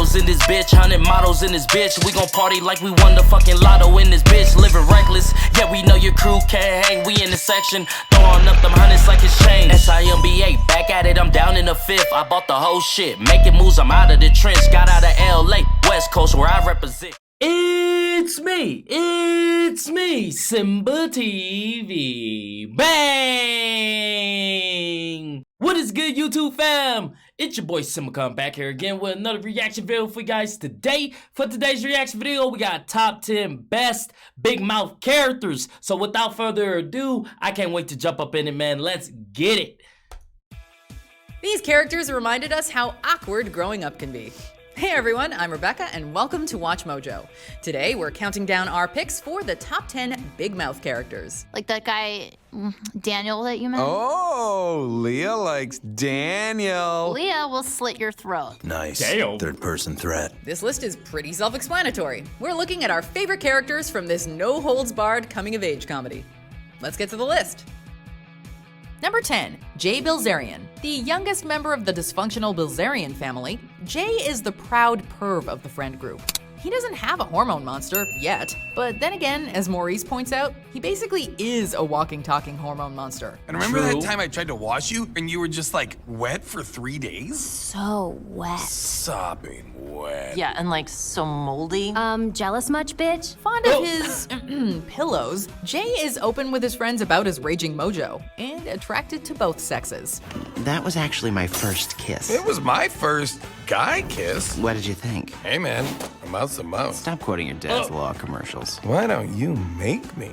bottles in this bitch, 100 models in this bitch. We gon' party like we won the fucking lotto in this bitch. Living reckless, yeah, we know your crew can't hang. We in the section, throwing up them hundreds like it's change. SIMBA, back at it, I'm down in the fifth. I bought the whole shit, making moves, I'm out of the trench. Got out of LA, West Coast, where I represent. It's me, SimbaTv. Bang! What is good, YouTube fam? It's your boy Simba back here again with another reaction video for you guys today. For today's reaction video, we got top 10 best big mouth characters. So without further ado, I can't wait to jump up in it, man. Let's get it. These characters reminded us how awkward growing up can be. Hey everyone, I'm Rebecca and welcome to Watch Mojo. Today we're counting down our picks for the top 10 big mouth characters. Like that guy, Daniel, that you met? Oh, Leah likes Daniel. Leah will slit your throat. Nice. Damn. Third-person threat. This list is pretty self-explanatory. We're looking at our favorite characters from this no-holds-barred coming-of-age comedy. Let's get to the list. Number 10, Jay Bilzerian. The youngest member of the dysfunctional Bilzerian family, Jay is the proud perv of the friend group. He doesn't have a hormone monster yet, but then again, as Maurice points out, he basically is a walking, talking hormone monster. And remember that time I tried to wash you and you were just like wet for 3 days? So wet. Sopping wet. Yeah, and like so moldy. Jealous much, bitch? Fond of his pillows, Jay is open with his friends about his raging mojo and attracted to both sexes. That was actually my first kiss. It was my first guy kiss. What did you think? Hey man, a mouth's a mouth. Stop quoting your dad's law commercials. Why don't you make me?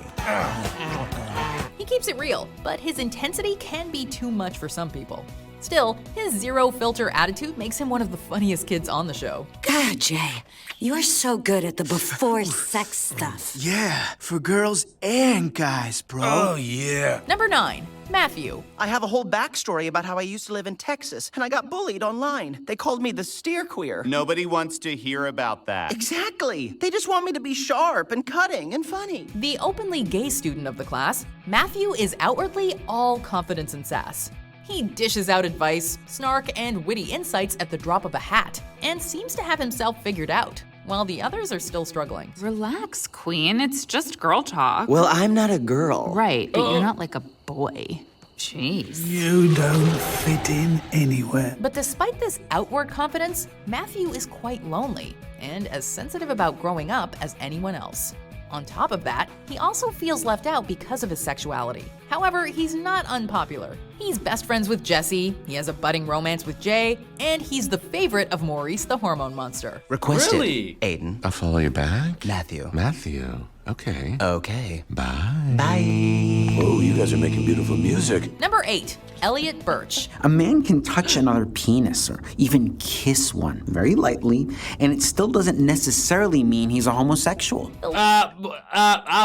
He keeps it real, but his intensity can be too much for some people. Still, his zero-filter attitude makes him one of the funniest kids on the show. God, Jay, you're so good at the before sex stuff. Yeah, for girls and guys, bro. Oh yeah. Number 9, Matthew. I have a whole backstory about how I used to live in Texas, and I got bullied online. They called me the steer queer. Nobody wants to hear about that. Exactly. They just want me to be sharp and cutting and funny. The openly gay student of the class, Matthew is outwardly all confidence and sass. He dishes out advice, snark, and witty insights at the drop of a hat, and seems to have himself figured out, while the others are still struggling. Relax, queen. It's just girl talk. Well, I'm not a girl. Right, but you're not like a boy. Jeez. You don't fit in anywhere. But despite this outward confidence, Matthew is quite lonely, and as sensitive about growing up as anyone else. On top of that, he also feels left out because of his sexuality. However, he's not unpopular. He's best friends with Jessie, he has a budding romance with Jay, and he's the favorite of Maurice the hormone monster. Requested. Really? Aiden. I'll follow you back. Matthew. Matthew. Okay. Okay. Bye. Bye. Oh, you guys are making beautiful music. Number 8, Elliot Birch. A man can touch another penis or even kiss one very lightly, and it still doesn't necessarily mean he's a homosexual. I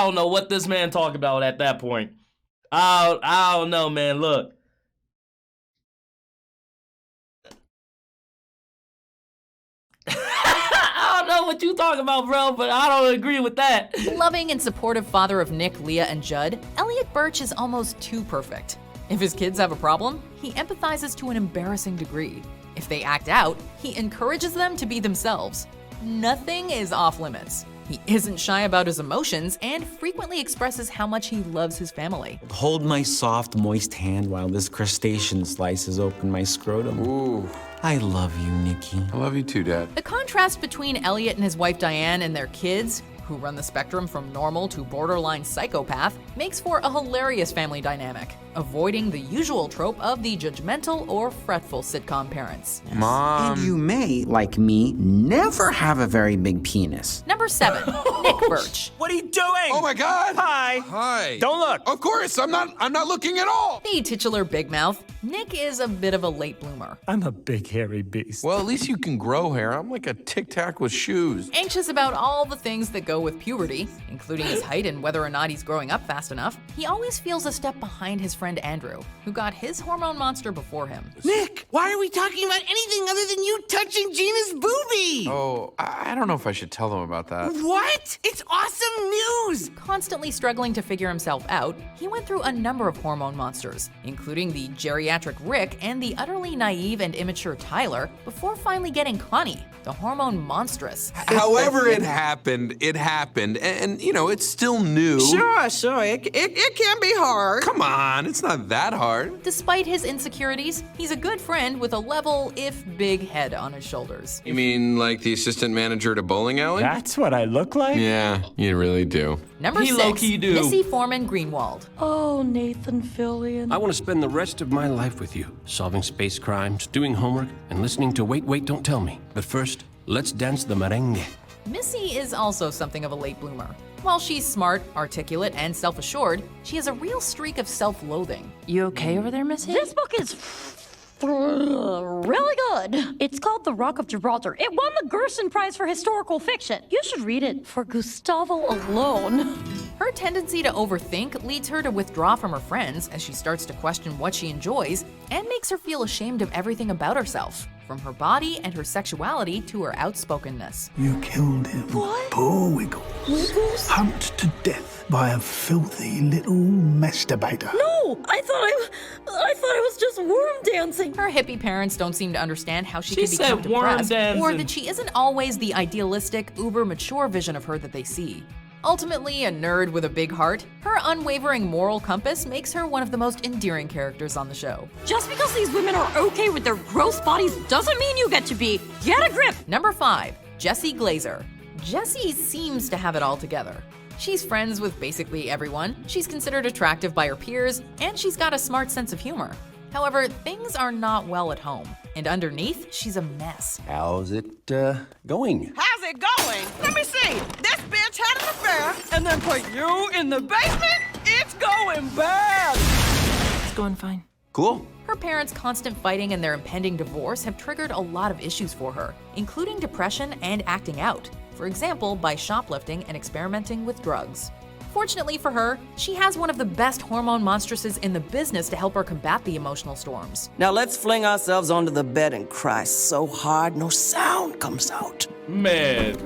don't know what this man talking about at that point. I don't know, man. Look. I don't know what you talking about, bro, but I don't agree with that. Loving and supportive father of Nick, Leah, and Judd, Elliot Birch is almost too perfect. If his kids have a problem, he empathizes to an embarrassing degree. If they act out, he encourages them to be themselves. Nothing is off limits. He isn't shy about his emotions and frequently expresses how much he loves his family. Hold my soft, moist hand while this crustacean slices open my scrotum. Ooh. I love you, Nikki. I love you too, Dad. The contrast between Elliot and his wife Diane and their kids, who run the spectrum from normal to borderline psychopath, makes for a hilarious family dynamic, avoiding the usual trope of the judgmental or fretful sitcom parents. Mom. And you may, like me, never have a very big penis. Number 7, Nick Birch. What are you doing? Oh my god. Hi. Hi. Don't look. Of course, I'm not looking at all. The titular big mouth, Nick is a bit of a late bloomer. I'm a big hairy beast. Well, at least you can grow hair. I'm like a Tic Tac with shoes. Anxious about all the things that go with puberty, including his height and whether or not he's growing up fast enough, he always feels a step behind his friend Andrew, who got his hormone monster before him. Nick, why are we talking about anything other than you touching Gina's boobie? Oh, I don't know if I should tell them about that. What? It's awesome news! Constantly struggling to figure himself out, he went through a number of hormone monsters, including the geriatric geriatric Rick and the utterly naive and immature Tyler before finally getting Connie, the hormone monstress. However it happened, and you know, it's still new. Sure. It can be hard. Come on, it's not that hard. Despite his insecurities, he's a good friend with a level, if big, head on his shoulders. You mean like the assistant manager at a bowling alley? That's what I look like? Yeah, you really do. Number 6, Missy Foreman Greenwald. Oh, Nathan Fillion. I want to spend the rest of my life with you, solving space crimes, doing homework, and listening to Wait, Wait, Don't Tell Me. But first, let's dance the merengue. Missy is also something of a late bloomer. While she's smart, articulate, and self-assured, she has a real streak of self-loathing. You okay over there, Missy? This book is really good. It's called The Rock of Gibraltar. It won the Gerson Prize for Historical Fiction. You should read it for Gustavo alone. Her tendency to overthink leads her to withdraw from her friends as she starts to question what she enjoys and makes her feel ashamed of everything about herself, from her body and her sexuality to her outspokenness. You killed him. What? Poor Wiggle. Wiggles? Humped to death by a filthy little masturbator. No, I thought it was just worm dancing. Her hippie parents don't seem to understand how she She can become said worm depressed, or dancing. that she isn't always the idealistic, uber-mature vision of her that they see. Ultimately a nerd with a big heart, her unwavering moral compass makes her one of the most endearing characters on the show. Just because these women are okay with their gross bodies doesn't mean you get to be. Get a grip. Number 5, Jessie Glazer. Jessie seems to have it all together. She's friends with basically everyone, she's considered attractive by her peers, and she's got a smart sense of humor. However, things are not well at home, and underneath, she's a mess. How's it going? How's it going? Let me see. This bitch had an affair and then put you in the basement? It's going bad. It's going fine. Cool. Her parents' constant fighting and their impending divorce have triggered a lot of issues for her, including depression and acting out. For example, by shoplifting and experimenting with drugs. Fortunately for her, she has one of the best hormone monstresses in the business to help her combat the emotional storms. Now let's fling ourselves onto the bed and cry so hard no sound comes out. Man.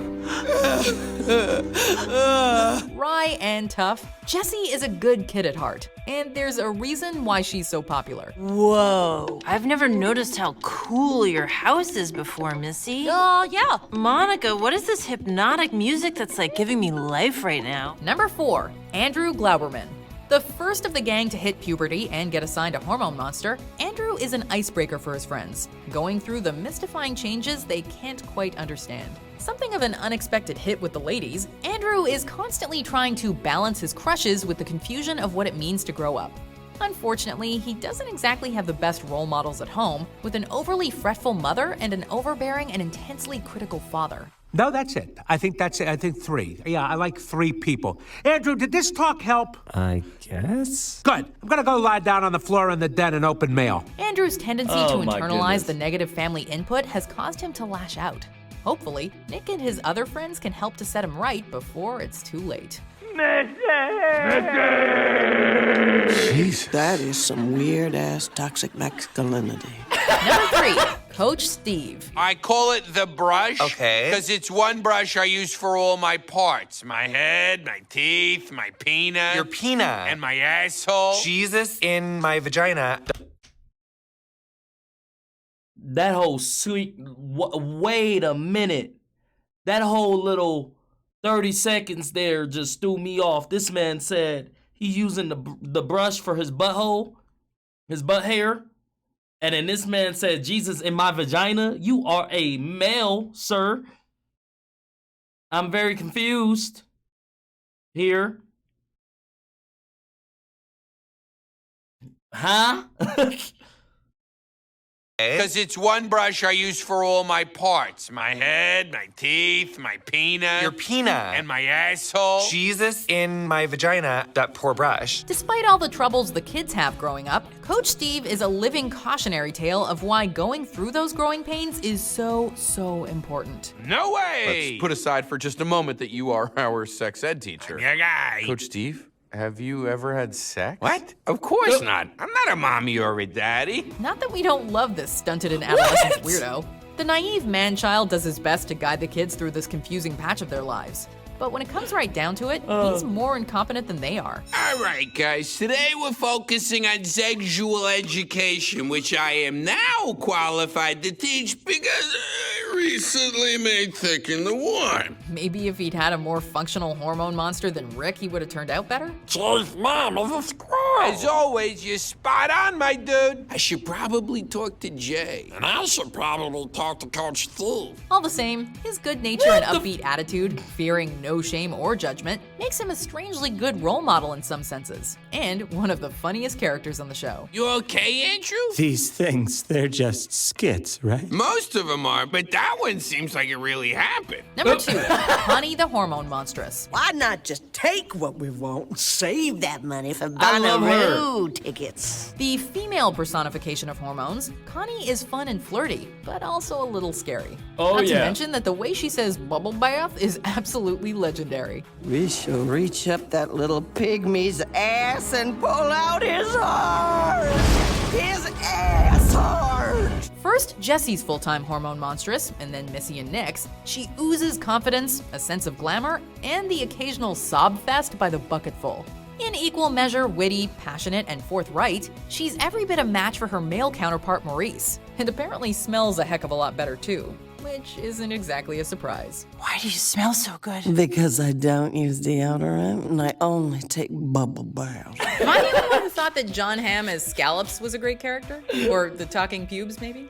Wry and tough, Jessie is a good kid at heart, and there's a reason why she's so popular. Whoa. I've never noticed how cool your house is before, Missy. Yeah. Monica, what is this hypnotic music that's like giving me life right now? Number 4, Andrew Glauberman. The first of the gang to hit puberty and get assigned a hormone monster, Andrew is an icebreaker for his friends, going through the mystifying changes they can't quite understand. Something of an unexpected hit with the ladies, Andrew is constantly trying to balance his crushes with the confusion of what it means to grow up. Unfortunately, he doesn't exactly have the best role models at home, with an overly fretful mother and an overbearing and intensely critical father. No, that's it. I think that's it. I think 3. Yeah, I like 3 people. Andrew, did this talk help? I guess. Good. I'm gonna go lie down on the floor in the den and open mail. Andrew's tendency Oh to my internalize goodness. the negative family input has caused him to lash out. Hopefully, Nick and his other friends can help to set him right before it's too late. Jeez. That is some weird-ass toxic masculinity. Number 3, Coach Steve. I call it the brush. Okay. Because it's one brush I use for all my parts. My head, my teeth, my peanut. Your peanut. And my asshole. Jesus in my vagina. That whole sweet. Wait a minute. That whole little 30 seconds there just threw me off. This man said he's using the brush for his butthole, his butt hair. And then this man said, Jesus in my vagina. You are a male, sir. I'm very confused here. Huh? Because it's one brush I use for all my parts. My head, my teeth, my peanut. Your peanut. And my asshole. Jesus in my vagina. That poor brush. Despite all the troubles the kids have growing up, Coach Steve is a living cautionary tale of why going through those growing pains is so important. No way! Let's put aside for just a moment that you are our sex ed teacher. Yeah, guy. Coach Steve, have you ever had sex? What? Of course not. I'm not a mommy or a daddy. Not that we don't love this stunted in adolescence weirdo. The naive man-child does his best to guide the kids through this confusing patch of their lives. but when it comes right down to it, he's more incompetent than they are. All right, guys, today we're focusing on sexual education, which I am now qualified to teach because I recently made thick in the warm. Maybe if he'd had a more functional hormone monster than Rick, he would have turned out better? Jay's mom is a squirrel. As always, you're spot on, my dude. I should probably talk to Jay. And I should probably talk to Coach Steve. All the same, his good nature and upbeat attitude, fearing no shame or judgment, makes him a strangely good role model in some senses, and one of the funniest characters on the show. You okay, Andrew? These things, they're just skits, right? Most of them are, but that one seems like it really happened. Number 2, Connie the Hormone Monstrous. Why not just take what we want and save that money for I love her. Bonnaroo tickets? The female personification of hormones, Connie is fun and flirty, but also a little scary. Oh, Not to yeah. mention that the way she says bubble bath is absolutely legendary. We shall reach up that little pygmy's ass and pull out his heart! His ass heart! First, Jessie's full-time hormone monstrous, and then Missy and Nick's, she oozes confidence, a sense of glamour, and the occasional sob fest by the bucketful. In equal measure witty, passionate, and forthright, she's every bit a match for her male counterpart Maurice, and apparently smells a heck of a lot better too, which isn't exactly a surprise. Why do you smell so good? Because I don't use deodorant and I only take bubble baths. Am I the only one who thought that John Hamm as Scallops was a great character? Or the talking pubes, maybe?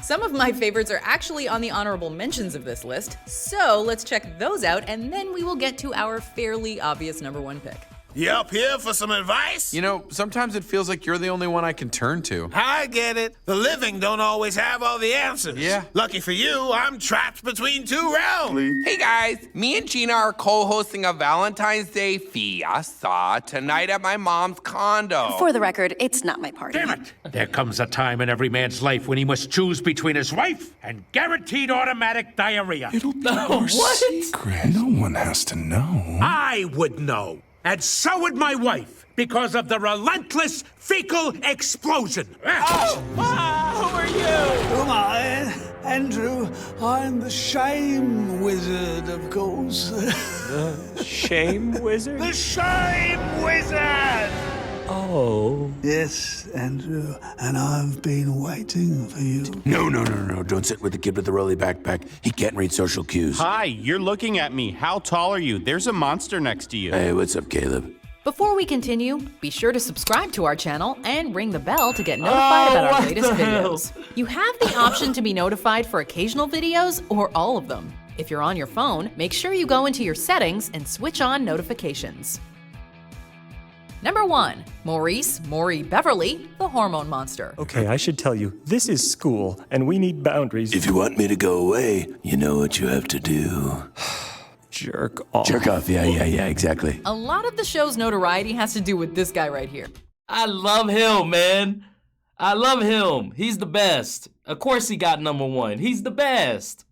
Some of my favorites are actually on the honorable mentions of this list, so let's check those out and then we will get to our fairly obvious number 1 pick. You up here for some advice? You know, sometimes it feels like you're the only one I can turn to. I get it. The living don't always have all the answers. Yeah. Lucky for you, I'm trapped between two realms. Hey guys, me and Gina are co-hosting a Valentine's Day fiesta tonight at my mom's condo. For the record, it's not my party. Damn it! There comes a time in every man's life when he must choose between his wife and guaranteed automatic diarrhea. It'll be our secret. No one has to know. I would know. And so would my wife, because of the relentless fecal explosion. Who are you? Who am I? Andrew. I'm the shame wizard, of course. The shame wizard? The shame wizard! Oh. Yes, Andrew, and I've been waiting for you. No. Don't sit with the kid with the rolly backpack. He can't read social cues. Hi, you're looking at me. How tall are you? There's a monster next to you. Hey, what's up, Caleb? Before we continue, be sure to subscribe to our channel and ring the bell to get notified about our latest videos. You have the option to be notified for occasional videos or all of them. If you're on your phone, make sure you go into your settings and switch on notifications. Number 1, Maurice Maury Beverly, the hormone monster. Okay, I should tell you, this is school, and we need boundaries. If you want me to go away, you know what you have to do. Jerk off. Jerk off, yeah, exactly. A lot of the show's notoriety has to do with this guy right here. I love him, man. I love him. He's the best. Of course he got number 1. He's the best.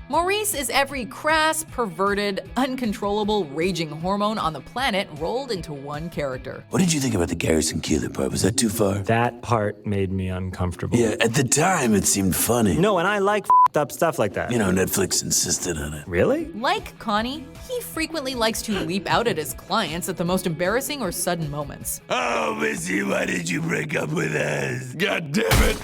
Maurice is every crass, perverted, uncontrollable, raging hormone on the planet rolled into one character. What did you think about the Garrison Keeler part? Was that too far? That part made me uncomfortable. Yeah, at the time it seemed funny. No, and I like f***ed up stuff like that. You know, Netflix insisted on it. Really? Like Connie, he frequently likes to leap out at his clients at the most embarrassing or sudden moments. Oh, Missy, why did you break up with us? God damn it!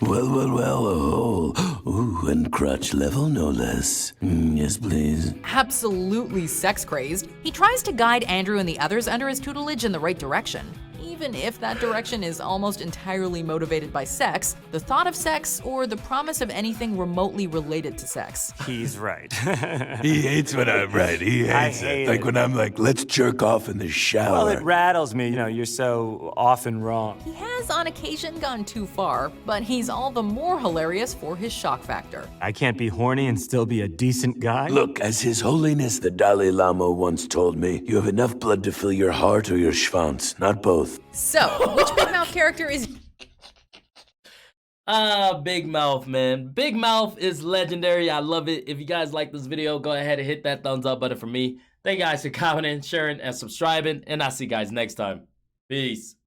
Well, oh. Ooh, and crotch level, no less. Yes, please. Absolutely sex-crazed, he tries to guide Andrew and the others under his tutelage in the right direction. Even if that direction is almost entirely motivated by sex, the thought of sex, or the promise of anything remotely related to sex. He's right. He hates when I'm right. He hates it. Like when I'm like, let's jerk off in the shower. Well, it rattles me, you're so often wrong. He has on occasion gone too far, but he's all the more hilarious for his shock factor. I can't be horny and still be a decent guy? Look, as His Holiness the Dalai Lama once told me, you have enough blood to fill your heart or your schwanz, not both. So, which Big Mouth character is... Big Mouth, man. Big Mouth is legendary. I love it. If you guys like this video, go ahead and hit that thumbs up button for me. Thank you guys for commenting, sharing, and subscribing. And I'll see you guys next time. Peace.